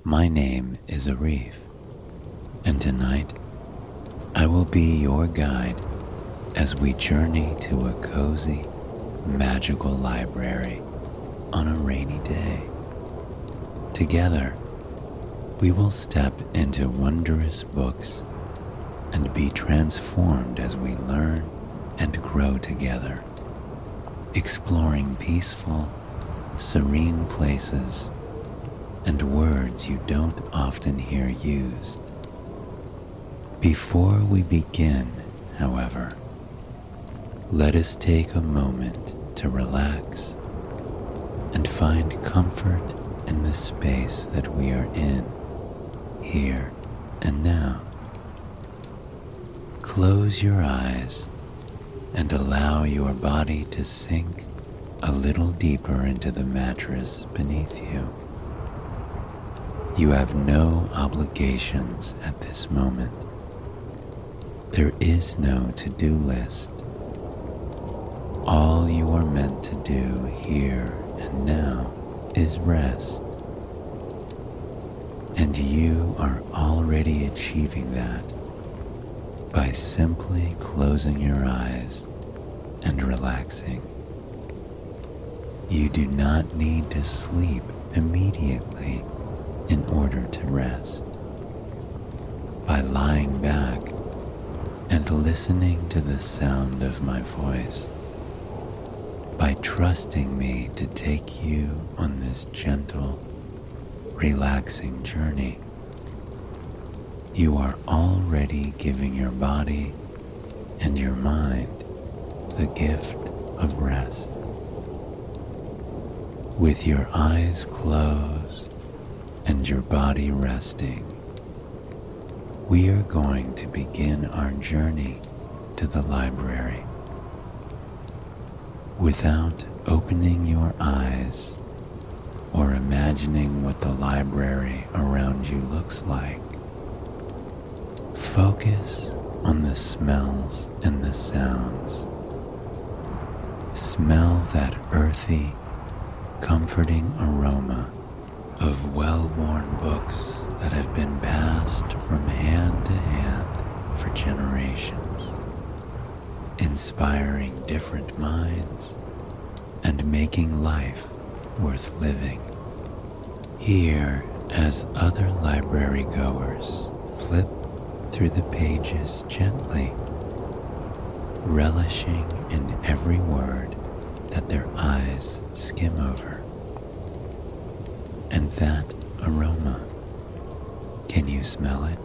My name is Arif, and tonight I will be your guide as we journey to a cozy, magical library on a rainy day. Together, we will step into wondrous books and be transformed as we learn and grow together, exploring peaceful, serene places and words you don't often hear used. Before we begin, however, let us take a moment to relax and find comfort in the space that we are in, here and now. Close your eyes and allow your body to sink a little deeper into the mattress beneath you. You have no obligations at this moment. There is no to-do list. All you are meant to do here and now is rest. And you are already achieving that by simply closing your eyes and relaxing. You do not need to sleep immediately in order to rest. By lying back and listening to the sound of my voice, by trusting me to take you on this gentle, relaxing journey, you are already giving your body and your mind the gift of rest. With your eyes closed and your body resting, we are going to begin our journey to the library. Without opening your eyes or imagining what the library around you looks like, focus on the smells and the sounds. Smell that earthy, comforting aroma of well-worn books that have been passed from hand to hand for generations, inspiring different minds and making life worth living. Here, as other library goers flip through the pages gently, relishing in every word that their eyes skim over. And that aroma, can you smell it?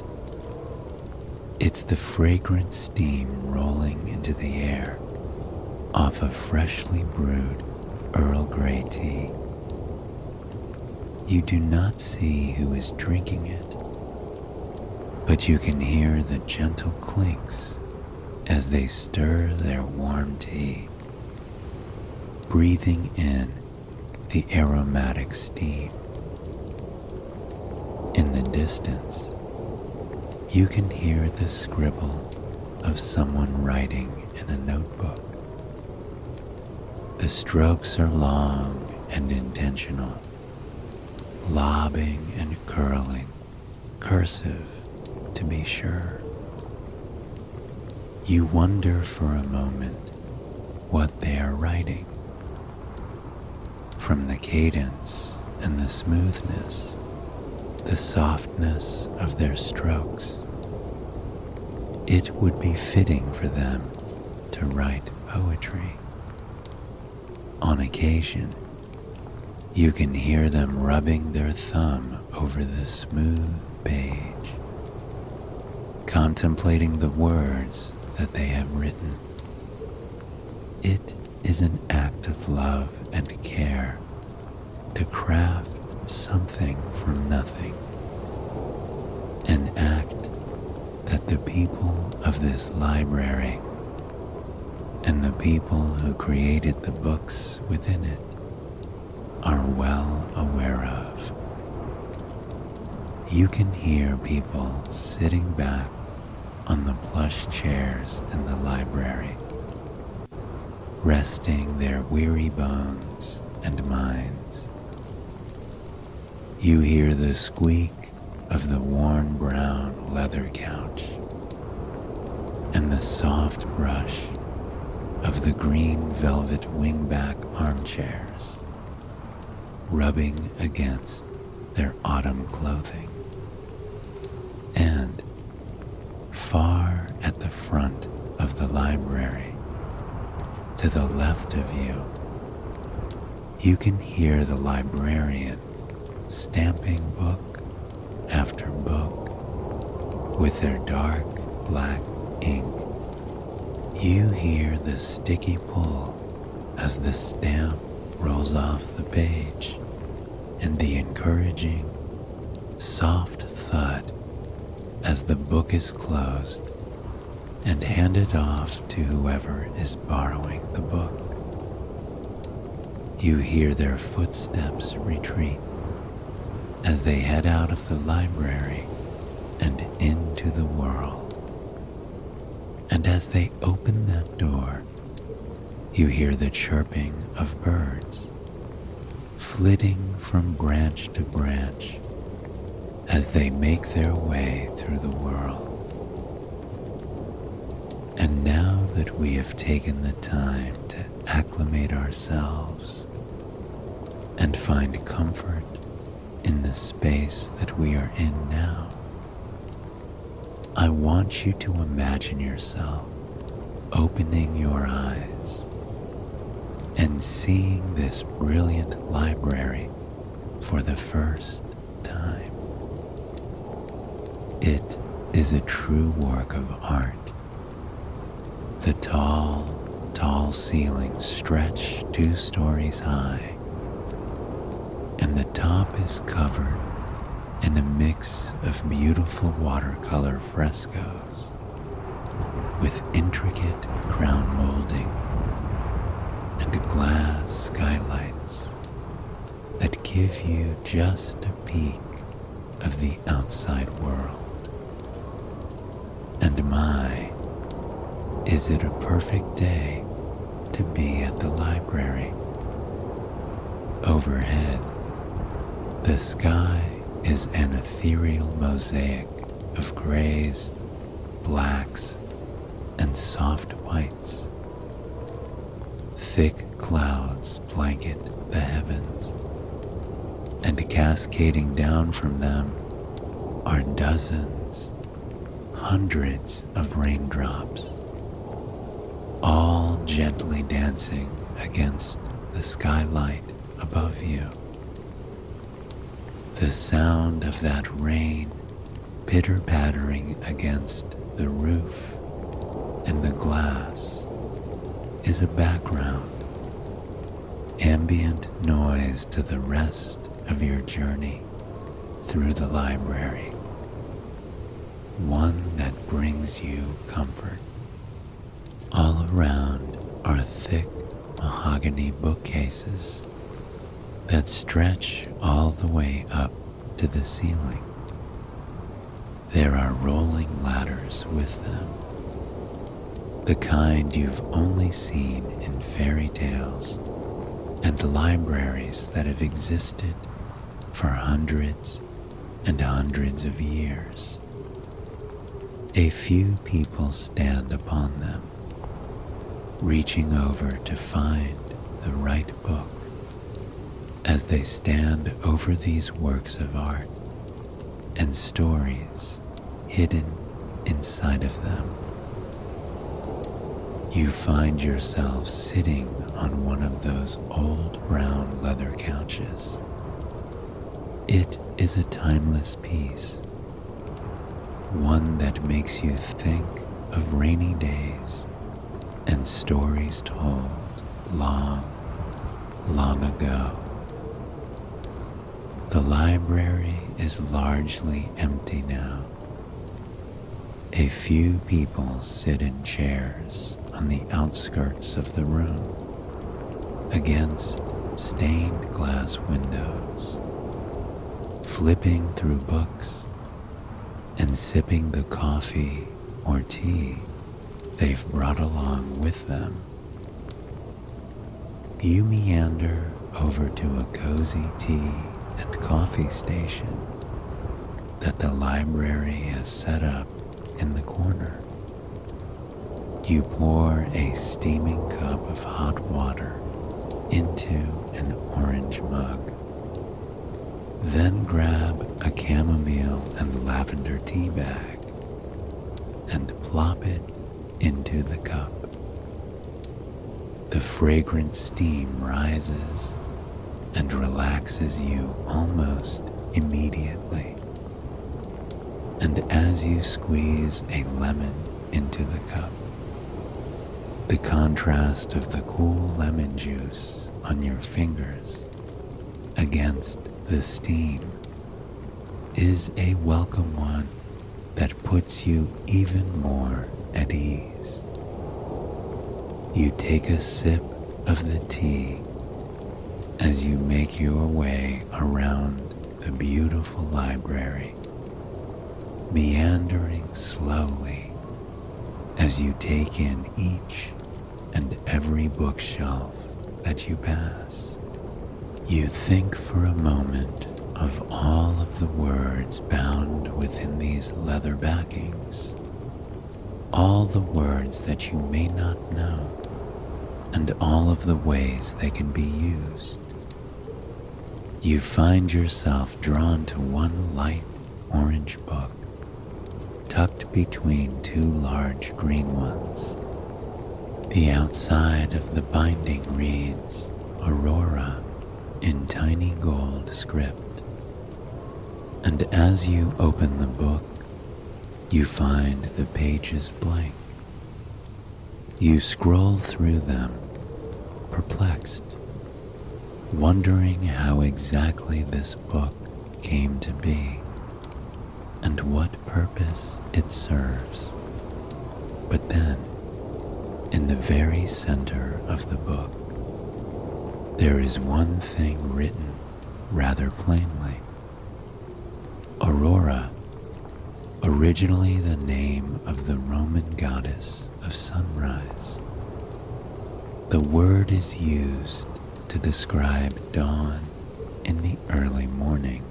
It's the fragrant steam rolling into the air off of freshly brewed Earl Grey tea. You do not see who is drinking it, but you can hear the gentle clinks as they stir their warm tea, breathing in the aromatic steam. In the distance, you can hear the scribble of someone writing in a notebook. The strokes are long and intentional, lobbing and curling, cursive to be sure. You wonder for a moment what they are writing. From the cadence and the smoothness, the softness of their strokes, it would be fitting for them to write poetry. On occasion, you can hear them rubbing their thumb over the smooth page, contemplating the words that they have written. It is an act of love and care to craft something from nothing, an act that the people of this library and the people who created the books within it are well aware of. You can hear people sitting back on the plush chairs in the library, resting their weary bones and minds. You hear the squeak of the worn brown leather couch and the soft brush of the green velvet wingback armchairs rubbing against their autumn clothing. And far at the front of the library, to the left of you, you can hear the librarian stamping book after book with their dark black ink. You hear the sticky pull as the stamp rolls off the page and the encouraging, soft thud as the book is closed and handed off to whoever is borrowing the book. You hear their footsteps retreat as they head out of the library and into the world. And as they open that door, you hear the chirping of birds, flitting from branch to branch as they make their way through the world. And now that we have taken the time to acclimate ourselves and find comfort in the space that we are in now, I want you to imagine yourself opening your eyes and seeing this brilliant library for the first time. It is a true work of art. The tall ceilings stretch 2 stories high, and the top is covered in a mix of beautiful watercolor frescoes with intricate crown molding and glass skylights that give you just a peek of the outside world. And my, is it a perfect day to be at the library. Overhead, the sky is an ethereal mosaic of grays, blacks, and soft whites. Thick clouds blanket the heavens, and cascading down from them are dozens, hundreds of raindrops, all gently dancing against the skylight above you. The sound of that rain pitter-pattering against the roof and the glass is a background, ambient noise to the rest of your journey through the library, one that brings you comfort. All around are thick mahogany bookcases that stretch all the way up to the ceiling. There are rolling ladders with them, the kind you've only seen in fairy tales and libraries that have existed for hundreds and hundreds of years. A few people stand upon them, reaching over to find the right book. As they stand over these works of art and stories hidden inside of them, you find yourself sitting on one of those old brown leather couches. It is a timeless piece, one that makes you think of rainy days and stories told long, long ago. The library is largely empty now. A few people sit in chairs on the outskirts of the room, against stained glass windows, flipping through books and sipping the coffee or tea they've brought along with them. You meander over to a cozy tea and coffee station that the library has set up in the corner. You pour a steaming cup of hot water into an orange mug. Then grab a chamomile and lavender tea bag and plop it into the cup. The fragrant steam rises and relaxes you almost immediately. And as you squeeze a lemon into the cup, the contrast of the cool lemon juice on your fingers against the steam is a welcome one that puts you even more at ease. You take a sip of the tea as you make your way around the beautiful library, meandering slowly as you take in each and every bookshelf that you pass. You think for a moment of all of the words bound within these leather backings, all the words that you may not know, and all of the ways they can be used. You find yourself drawn to one light orange book, tucked between two large green ones. The outside of the binding reads Aurora in tiny gold script. And as you open the book, you find the pages blank. You scroll through them, perplexed, wondering how exactly this book came to be and what purpose it serves. But then, in the very center of the book, there is one thing written rather plainly. Aurora, originally the name of the Roman goddess of sunrise. The word is used to describe dawn in the early morning,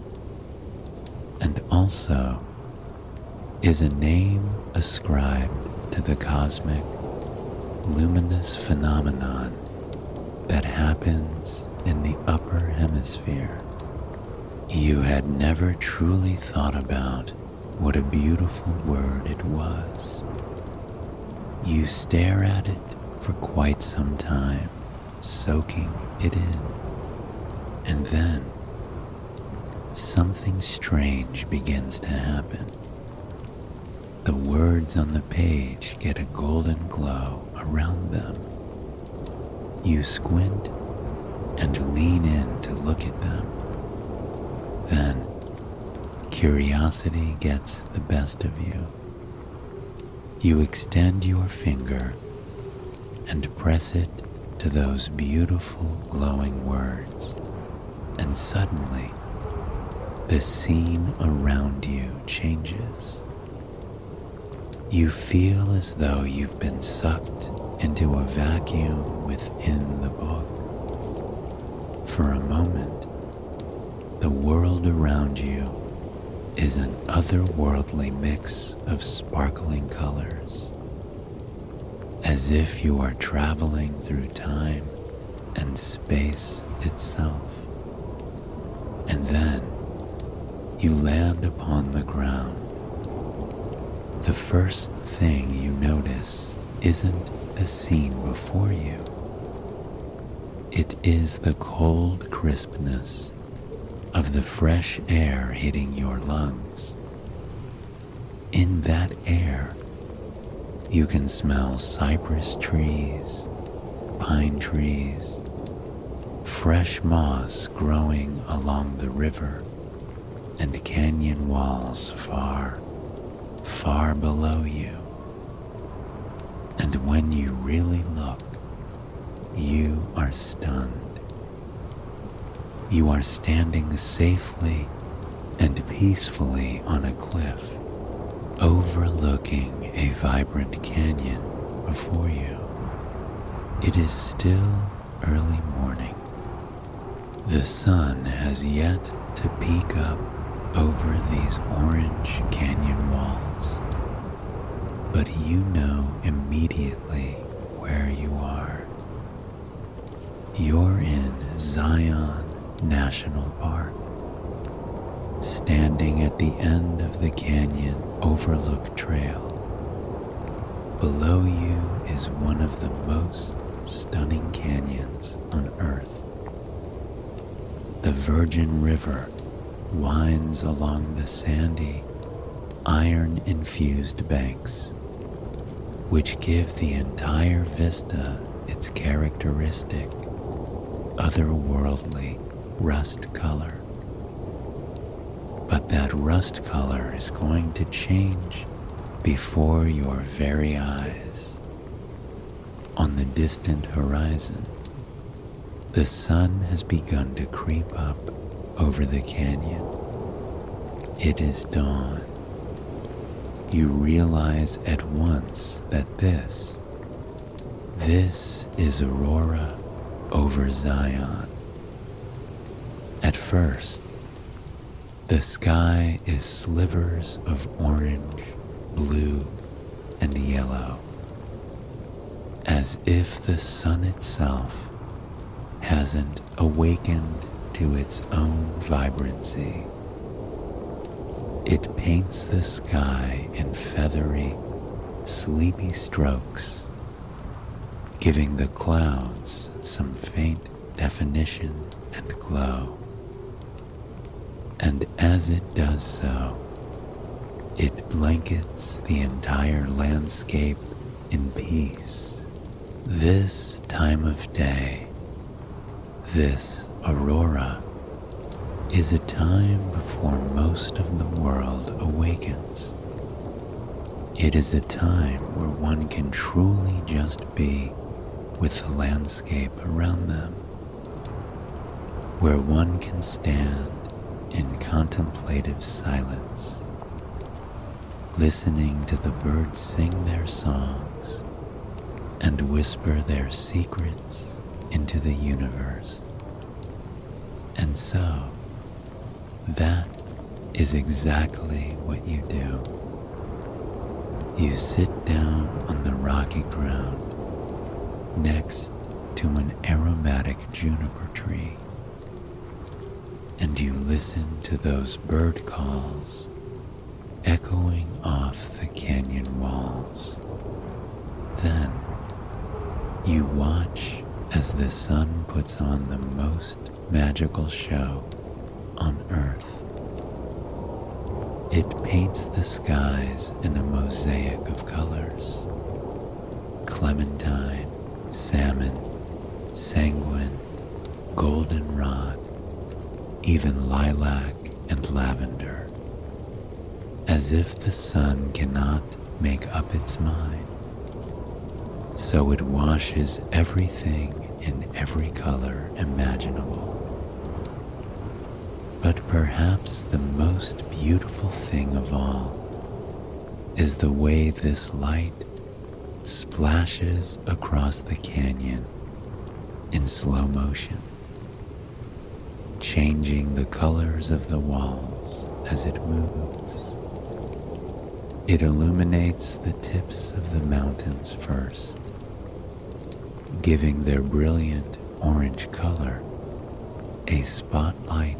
and also is a name ascribed to the cosmic, luminous phenomenon that happens in the upper hemisphere. You had never truly thought about what a beautiful word it was. You stare at it for quite some time, soaking it in. And then, something strange begins to happen. The words on the page get a golden glow around them. You squint and lean in to look at them. Then, curiosity gets the best of you. You extend your finger and press it to those beautiful glowing words, and suddenly, the scene around you changes. You feel as though you've been sucked into a vacuum within the book. For a moment, the world around you is an otherworldly mix of sparkling colors, as if you are traveling through time and space itself. And then you land upon the ground. The first thing you notice isn't the scene before you. It is the cold crispness of the fresh air hitting your lungs. In that air, you can smell cypress trees, pine trees, fresh moss growing along the river, and canyon walls far, far below you. And when you really look, you are stunned. You are standing safely and peacefully on a cliff, overlooking a vibrant canyon before you. It is still early morning. The sun has yet to peek up over these orange canyon walls, but you know immediately where you are. You're in Zion National Park, standing at the end of the canyon overlook trail. Below you is one of the most stunning canyons on Earth. The Virgin River winds along the sandy, iron-infused banks, which give the entire vista its characteristic, otherworldly rust color. But that rust color is going to change before your very eyes. On the distant horizon, the sun has begun to creep up over the canyon. It is dawn. You realize at once that this is Aurora over Zion. At first, the sky is slivers of orange, blue, and yellow, as if the sun itself hasn't awakened to its own vibrancy. It paints the sky in feathery, sleepy strokes, giving the clouds some faint definition and glow. And as it does so, it blankets the entire landscape in peace. This time of day, this aurora, is a time before most of the world awakens. It is a time where one can truly just be with the landscape around them, where one can stand in contemplative silence, listening to the birds sing their songs and whisper their secrets into the universe. And so, that is exactly what you do. You sit down on the rocky ground next to an aromatic juniper tree, and you listen to those bird calls echoing off the canyon walls. Then you watch as the sun puts on the most magical show on Earth. It paints the skies in a mosaic of colors: clementine, salmon, sanguine, goldenrod, even lilac and lavender, as if the sun cannot make up its mind. So it washes everything in every color imaginable. But perhaps the most beautiful thing of all is the way this light splashes across the canyon in slow motion, changing the colors of the walls as it moves. It illuminates the tips of the mountains first, giving their brilliant orange color a spotlight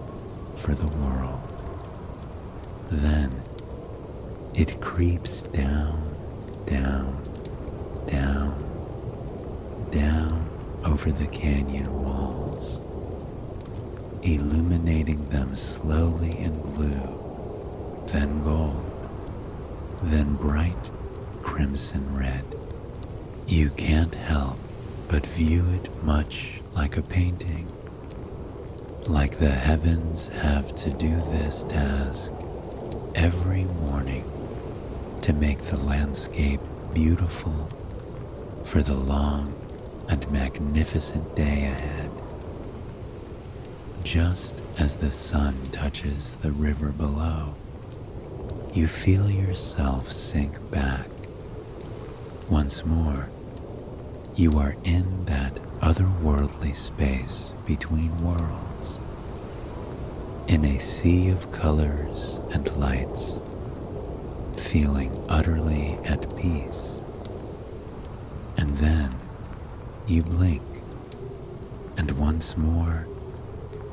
for the world. Then it creeps down, down, down, down over the canyon walls, illuminating them slowly in blue, then gold, then bright crimson red. You can't help but view it much like a painting, like the heavens have to do this task every morning to make the landscape beautiful for the long and magnificent day ahead. Just as the sun touches the river below, you feel yourself sink back. Once more, you are in that otherworldly space between worlds. in a sea of colors and lights, feeling utterly at peace. And then you blink, and once more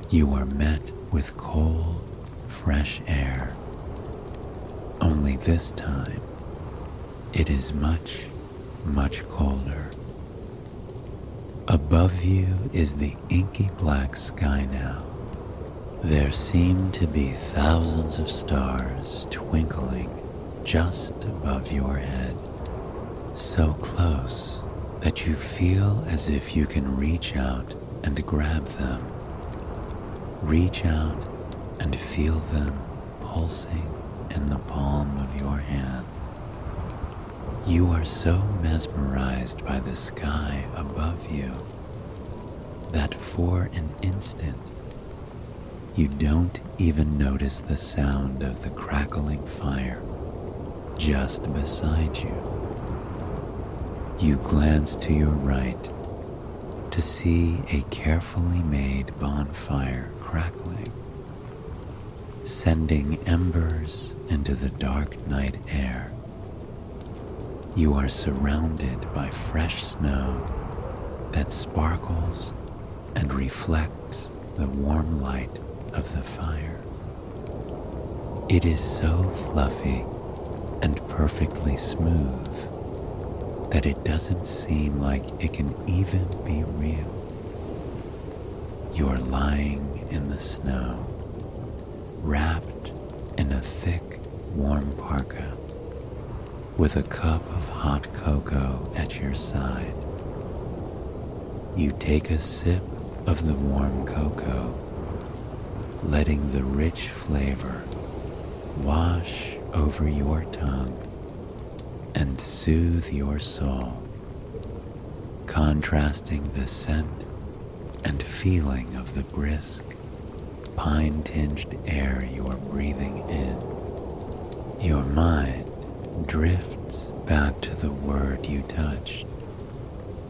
you are met with cold, fresh air. Only this time it is much, much colder. Above you is the inky black sky now. There seem to be thousands of stars twinkling just above your head, so close that you feel as if you can reach out and grab them. Reach out and feel them pulsing in the palm of your hand. You are so mesmerized by the sky above you that for an instant you don't even notice the sound of the crackling fire just beside you. You glance to your right to see a carefully made bonfire crackling, sending embers into the dark night air. You are surrounded by fresh snow that sparkles and reflects the warm light of the fire. It is so fluffy and perfectly smooth that it doesn't seem like it can even be real. You're lying in the snow, wrapped in a thick, warm parka, with a cup of hot cocoa at your side. You take a sip of the warm cocoa, letting the rich flavor wash over your tongue and soothe your soul, contrasting the scent and feeling of the brisk, pine-tinged air you are breathing in. Your mind drifts back to the word you touched,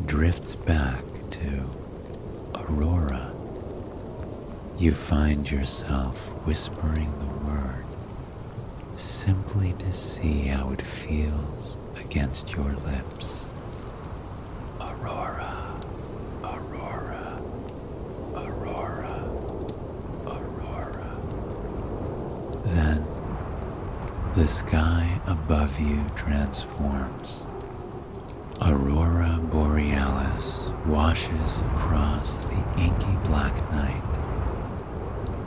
drifts back to Aurora. You find yourself whispering the word simply to see how it feels against your lips. Aurora, Aurora, Aurora, Aurora. Then the sky above you transforms. Aurora Borealis washes across the inky black night,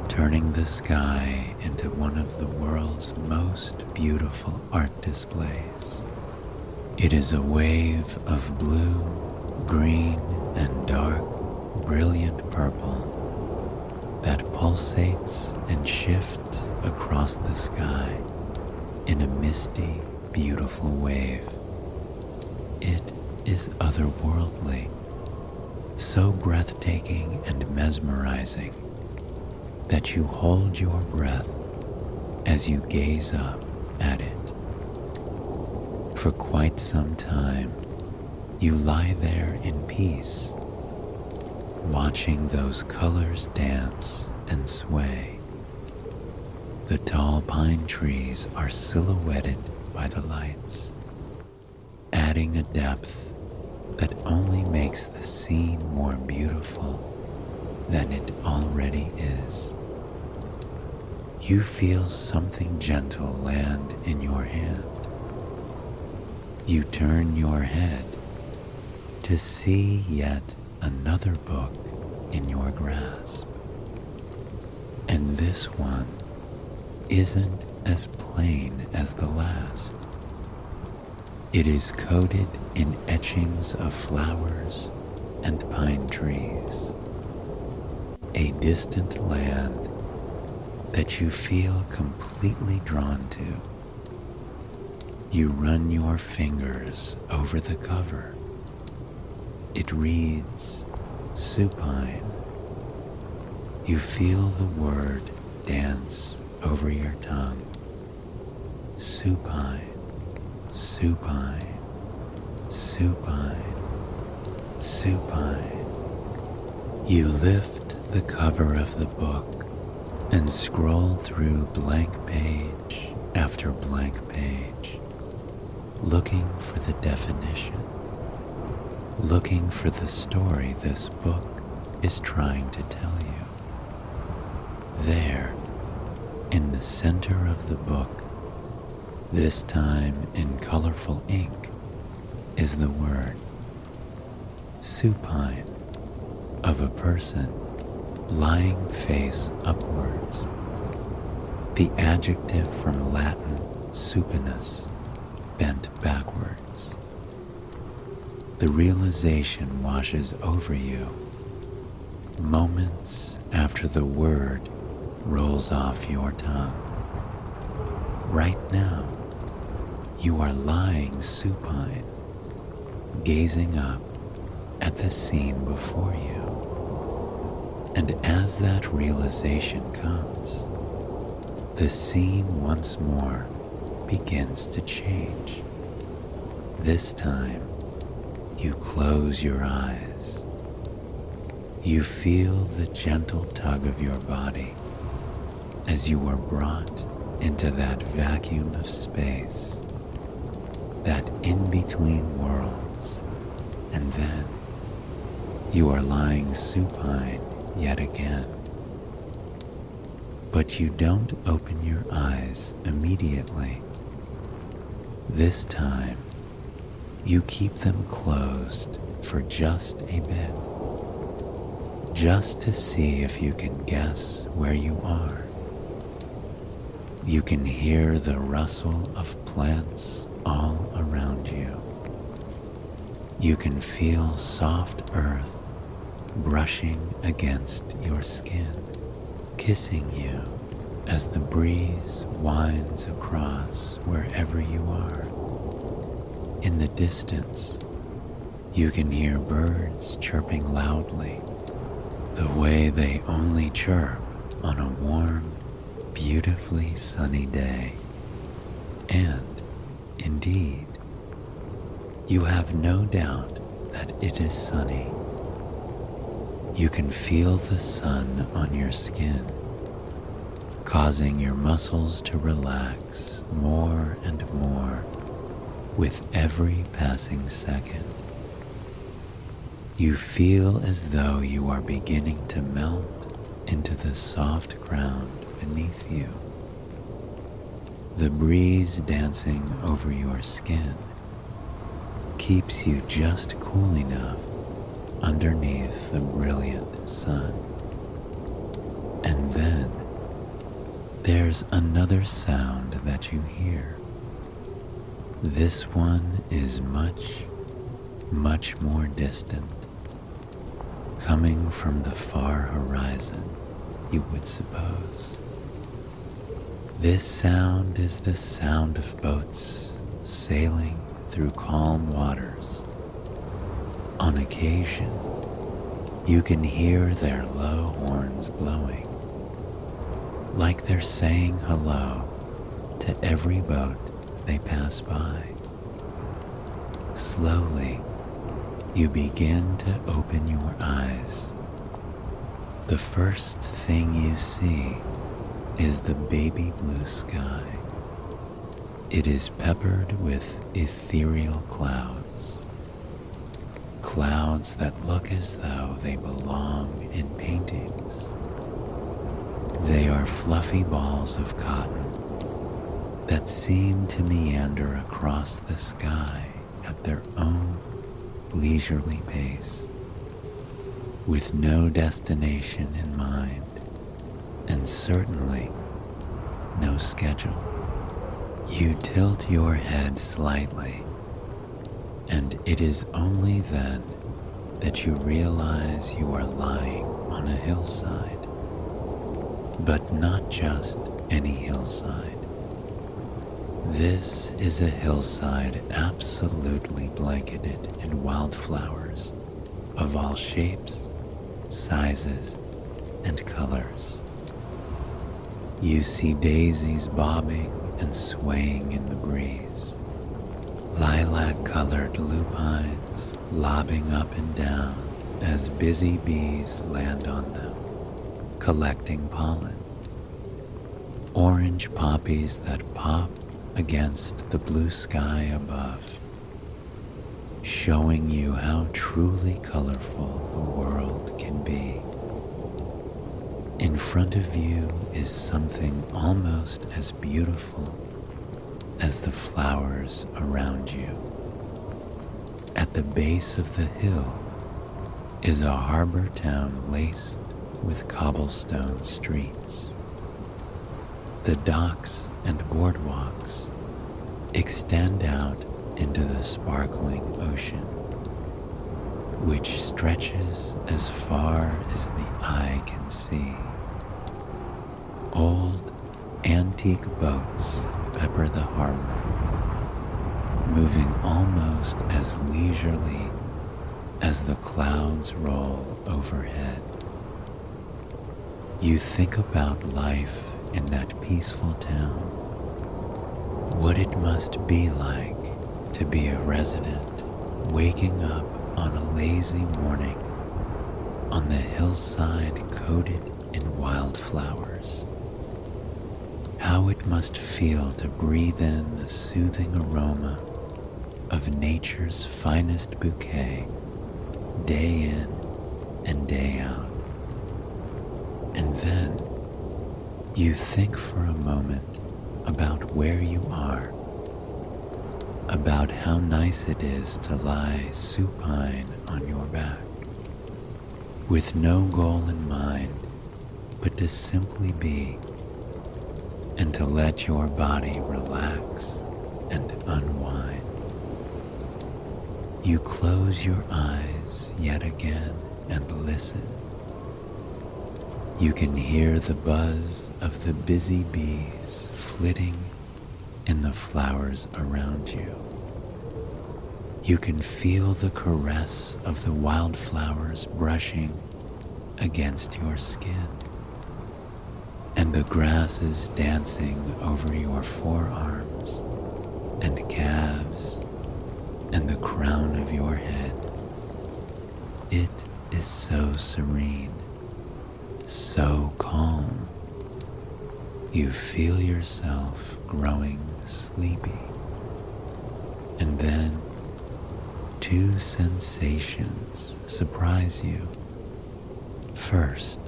turning the sky into one of the world's most beautiful art displays. It is a wave of blue, green, and dark, brilliant purple that pulsates and shifts across the sky in a misty, beautiful wave. It is otherworldly, so breathtaking and mesmerizing that you hold your breath as you gaze up at it. For quite some time, you lie there in peace, watching those colors dance and sway. The tall pine trees are silhouetted by the lights, adding a depth that only makes the scene more beautiful than it already is. You feel something gentle land in your hand. You turn your head to see yet another book in your grasp. And this one isn't as plain as the last. It is coated in etchings of flowers and pine trees, a distant land that you feel completely drawn to. You run your fingers over the cover. It reads, supine. You feel the word dance over your tongue. Supine, supine, supine, supine. You lift the cover of the book and scroll through blank page after blank page, looking for the definition, looking for the story this book is trying to tell you. There, in the center of the book, this time in colorful ink, is the word supine, of a person lying face upwards, the adjective from Latin supinus, bent backwards. The realization washes over you moments after the word rolls off your tongue. Right now, you are lying supine, gazing up at the scene before you. And as that realization comes, the scene once more begins to change. This time, you close your eyes. You feel the gentle tug of your body as you are brought into that vacuum of space, that in-between worlds, and then you are lying supine yet again. But you don't open your eyes immediately. This time, you keep them closed for just a bit, just to see if you can guess where you are. You can hear the rustle of plants all around you. You can feel soft earth brushing against your skin, kissing you as the breeze winds across wherever you are. In the distance, you can hear birds chirping loudly, the way they only chirp on a warm, beautifully sunny day. And, indeed, you have no doubt that it is sunny. You can feel the sun on your skin, causing your muscles to relax more and more with every passing second. You feel as though you are beginning to melt into the soft ground beneath you. The breeze dancing over your skin keeps you just cool enough underneath the brilliant sun. And then there's another sound that you hear. This one is much, much more distant, coming from the far horizon, you would suppose. This sound is the sound of boats sailing through calm waters. On occasion, you can hear their low horns blowing, like they're saying hello to every boat they pass by. Slowly, you begin to open your eyes. The first thing you see is the baby blue sky. It is peppered with ethereal clouds, clouds that look as though they belong in paintings. They are fluffy balls of cotton that seem to meander across the sky at their own leisurely pace, with no destination in mind, and certainly no schedule. You tilt your head slightly, and it is only then that you realize you are lying on a hillside, but not just any hillside. This is a hillside absolutely blanketed in wildflowers of all shapes, sizes, and colors. You see daisies bobbing and swaying in the breeze, lilac-colored lupines lobbing up and down as busy bees land on them, collecting pollen. orange poppies that pop against the blue sky above, showing you how truly colorful the world can be. In front of you is something almost as beautiful as the flowers around you. At the base of the hill is a harbor town laced with cobblestone streets. The docks and boardwalks extend out into the sparkling ocean, which stretches as far as the eye can see. Old, antique boats pepper the harbor, moving almost as leisurely as the clouds roll overhead. You think about life in that peaceful town, what it must be like to be a resident waking up on a lazy morning on the hillside coated in wildflowers. How it must feel to breathe in the soothing aroma of nature's finest bouquet day in and day out. And then you think for a moment about where you are, about how nice it is to lie supine on your back, with no goal in mind but to simply be, and to let your body relax and unwind. You close your eyes yet again and listen. You can hear the buzz of the busy bees flitting in the flowers around you. You can feel the caress of the wildflowers brushing against your skin, and the grasses dancing over your forearms and calves and the crown of your head. It is so serene, so calm. You feel yourself growing sleepy. And then two sensations surprise you. First,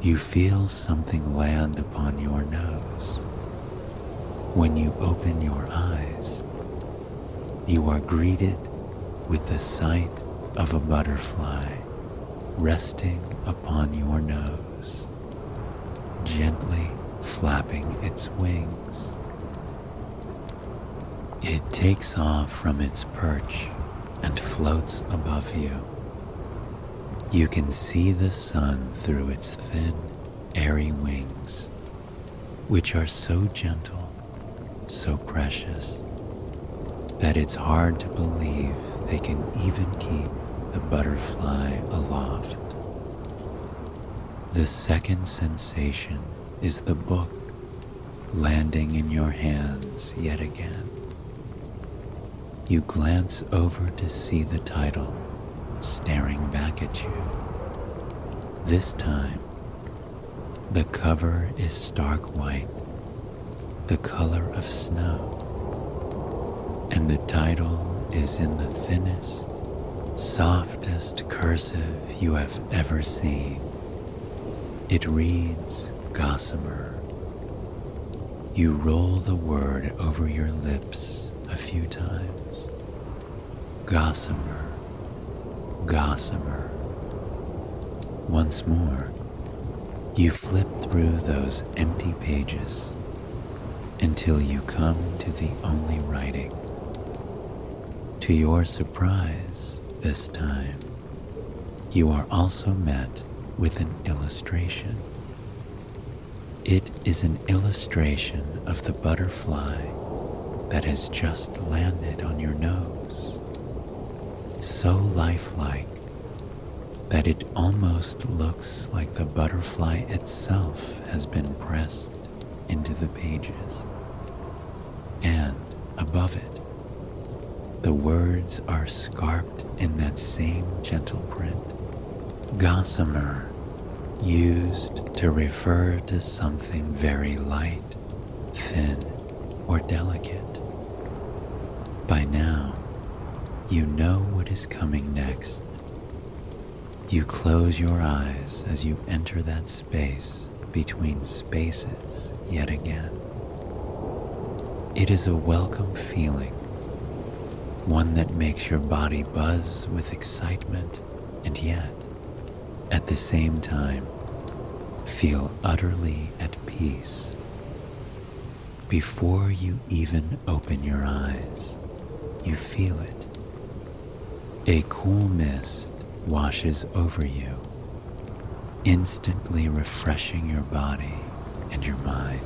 you feel something land upon your nose. When you open your eyes, you are greeted with the sight of a butterfly resting upon your nose, gently flapping its wings. It takes off from its perch and floats above you. You can see the sun through its thin, airy wings, which are so gentle, so precious, that it's hard to believe they can even keep the butterfly aloft. The second sensation is the book landing in your hands yet again. You glance over to see the title staring back at you. This time, the cover is stark white, the color of snow, and the title is in the thinnest, softest cursive you have ever seen. It reads Gossamer. You roll the word over your lips a few times. Gossamer, gossamer. Once more, you flip through those empty pages until you come to the only writing. To your surprise, this time, you are also met with an illustration. It is an illustration of the butterfly that has just landed on your nose, so lifelike that it almost looks like the butterfly itself has been pressed into the pages. And above it, the words are scarped in that same gentle print. Gossamer, used to refer to something very light, thin, or delicate. By now, you know what is coming next. You close your eyes as you enter that space between spaces yet again. It is a welcome feeling, one that makes your body buzz with excitement and yet, at the same time, feel utterly at peace. Before you even open your eyes, you feel it. A cool mist washes over you, instantly refreshing your body and your mind.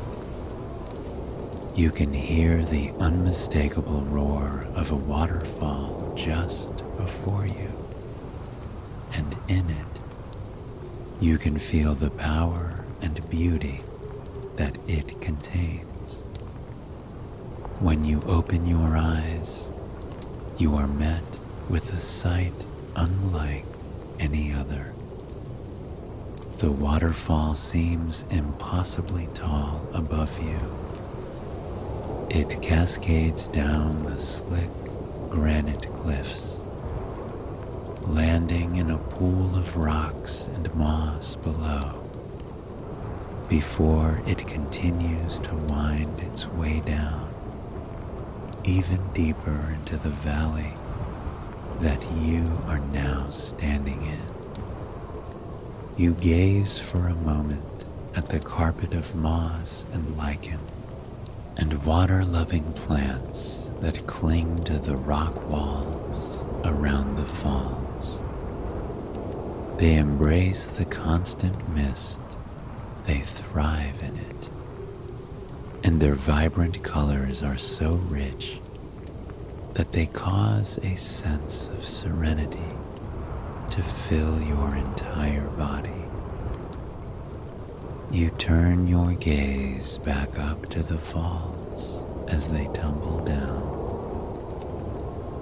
You can hear the unmistakable roar of a waterfall just before you, and in it, you can feel the power and beauty that it contains. When you open your eyes, you are met with a sight unlike any other. The waterfall seems impossibly tall above you. It cascades down the slick granite cliffs, landing in a pool of rocks and moss below, before it continues to wind its way down, even deeper into the valley that you are now standing in. You gaze for a moment at the carpet of moss and lichen and water-loving plants that cling to the rock walls around the falls. They embrace the constant mist, they thrive in it, and their vibrant colors are so rich that they cause a sense of serenity to fill your entire body. You turn your gaze back up to the falls as they tumble down.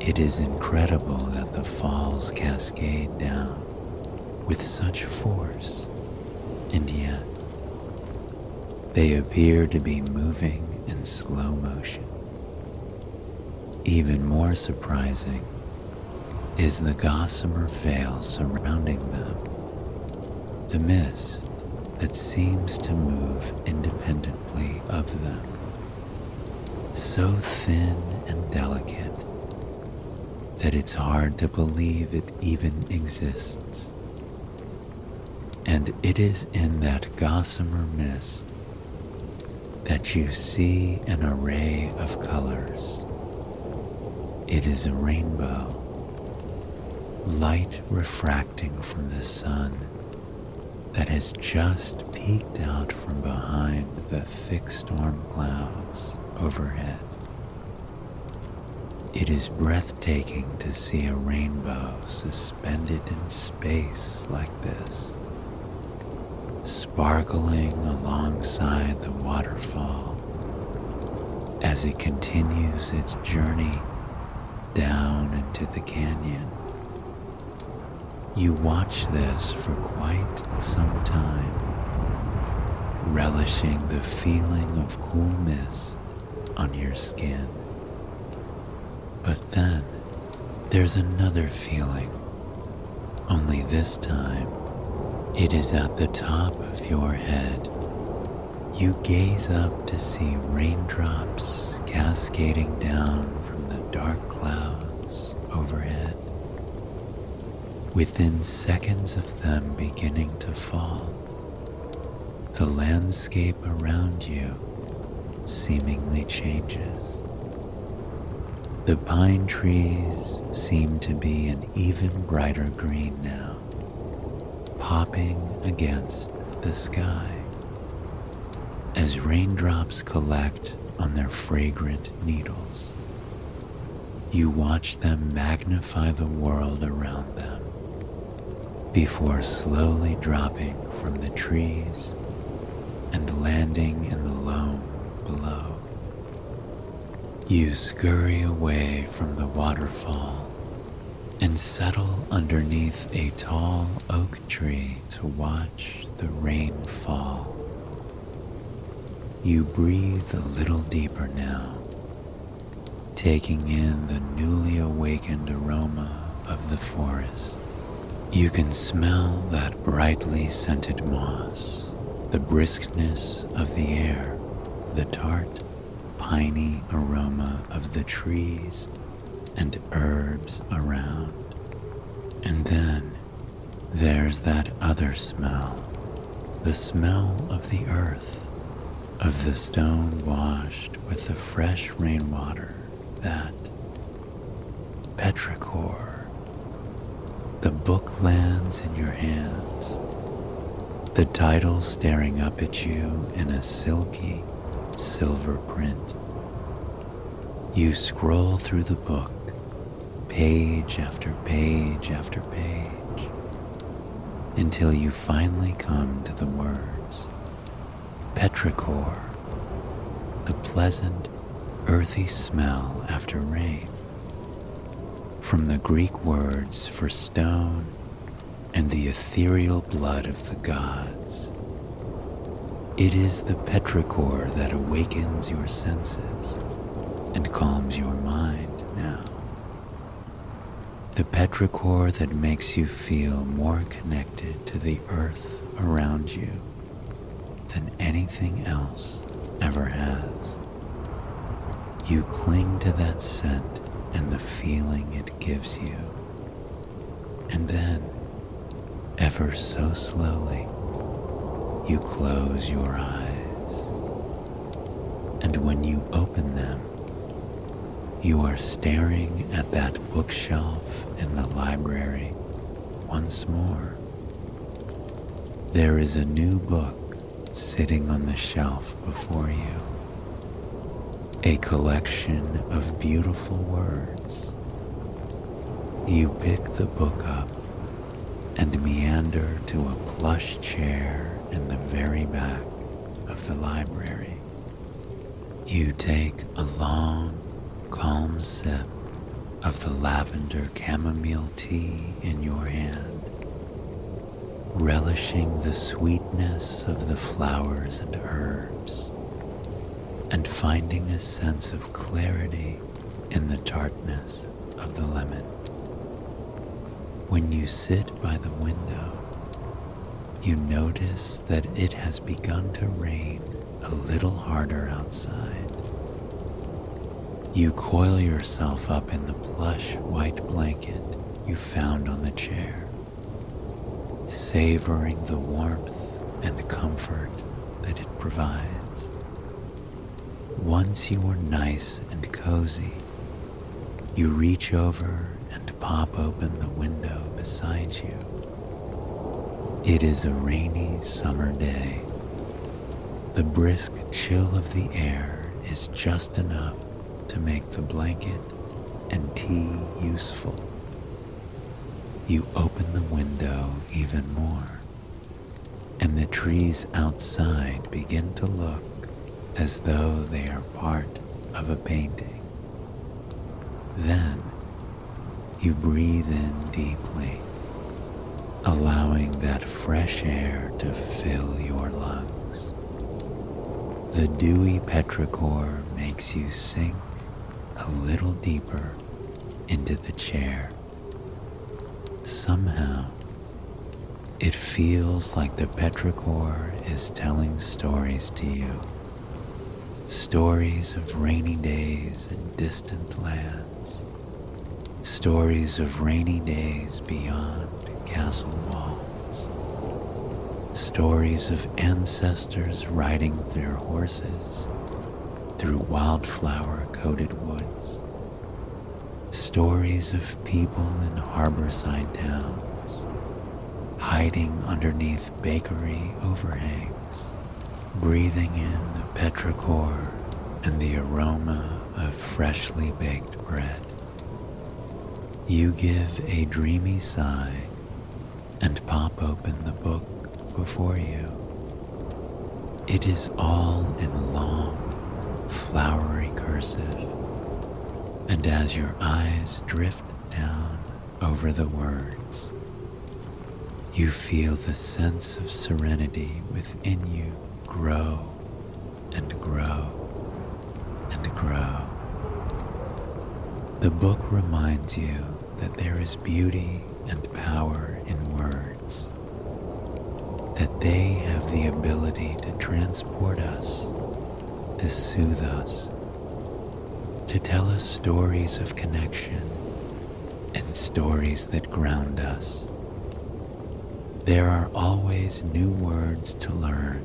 It is incredible that the falls cascade down with such force, and yet they appear to be moving in slow motion. Even more surprising is the gossamer veil surrounding them, the mist that seems to move independently of them, so thin and delicate that it's hard to believe it even exists. And it is in that gossamer mist that you see an array of colors. It is a rainbow, light refracting from the sun that has just peeked out from behind the thick storm clouds overhead. It is breathtaking to see a rainbow suspended in space like this, sparkling alongside the waterfall as it continues its journey down into the canyon. You watch this for quite some time, relishing the feeling of cool mist on your skin. But then there's another feeling, only this time it is at the top of your head. You gaze up to see raindrops cascading down from the dark clouds overhead. Within seconds of them beginning to fall, the landscape around you seemingly changes. The pine trees seem to be an even brighter green now, popping against the sky as raindrops collect on their fragrant needles. You watch them magnify the world around them before slowly dropping from the trees and landing in the loam below. You scurry away from the waterfall and settle underneath a tall oak tree to watch the rain fall. You breathe a little deeper now, taking in the newly awakened aroma of the forest. You can smell that brightly scented moss, the briskness of the air, the tart, piney aroma of the trees and herbs around. And then there's that other smell, the smell of the earth, of the stone washed with the fresh rainwater, that petrichor. The book lands in your hands, the title staring up at you in a silky silver print. You scroll through the book, page after page after page, until you finally come to the words, petrichor, the pleasant, earthy smell after rain. From the Greek words for stone and the ethereal blood of the gods. It is the petrichor that awakens your senses and calms your mind now. The petrichor that makes you feel more connected to the earth around you than anything else ever has. You cling to that scent and the feeling it gives you. And then, ever so slowly, you close your eyes. And when you open them, you are staring at that bookshelf in the library once more. There is a new book sitting on the shelf before you. A collection of beautiful words. You pick the book up and meander to a plush chair in the very back of the library. You take a long, calm sip of the lavender chamomile tea in your hand, relishing the sweetness of the flowers and herbs, and finding a sense of clarity in the tartness of the lemon. When you sit by the window, you notice that it has begun to rain a little harder outside. You coil yourself up in the plush white blanket you found on the chair, savoring the warmth and comfort that it provides. Once you are nice and cozy, you reach over and pop open the window beside you. It is a rainy summer day. The brisk chill of the air is just enough to make the blanket and tea useful. You open the window even more, and the trees outside begin to look as though they are part of a painting. Then you breathe in deeply, allowing that fresh air to fill your lungs. The dewy petrichor makes you sink a little deeper into the chair. Somehow, it feels like the petrichor is telling stories to you. Stories of rainy days in distant lands. Stories of rainy days beyond castle walls. Stories of ancestors riding their horses through wildflower-coated woods. Stories of people in harborside towns, hiding underneath bakery overhangs, breathing in the petrichor and the aroma of freshly baked bread. You give a dreamy sigh and pop open the book before you. It is all in long, flowery cursive, and as your eyes drift down over the words, You feel the sense of serenity within you grow and grow and grow. The book reminds you that there is beauty and power in words, that they have the ability to transport us, to soothe us, to tell us stories of connection and stories that ground us. There are always new words to learn,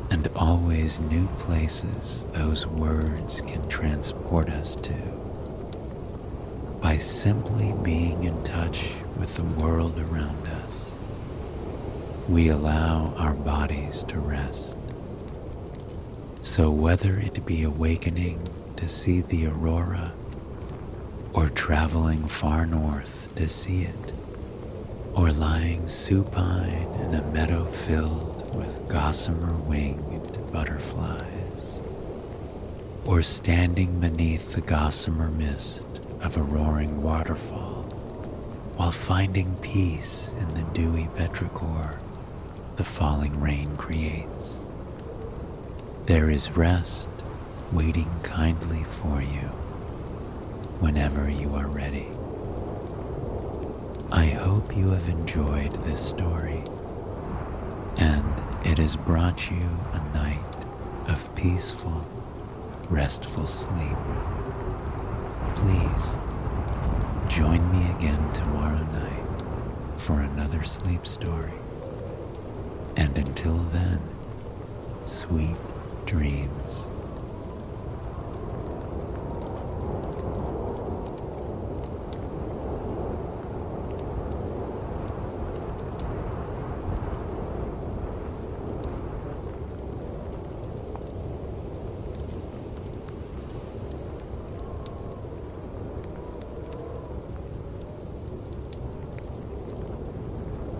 and always new places those words can transport us to. By simply being in touch with the world around us, we allow our bodies to rest. So whether it be awakening to see the aurora, or traveling far north to see it, or lying supine in a meadow filled with gossamer-winged butterflies, or standing beneath the gossamer mist of a roaring waterfall while finding peace in the dewy petrichor the falling rain creates. There is rest waiting kindly for you whenever you are ready. I hope you have enjoyed this story, and it has brought you a night of peaceful, restful sleep. Please join me again tomorrow night for another sleep story. And until then, sweet dreams.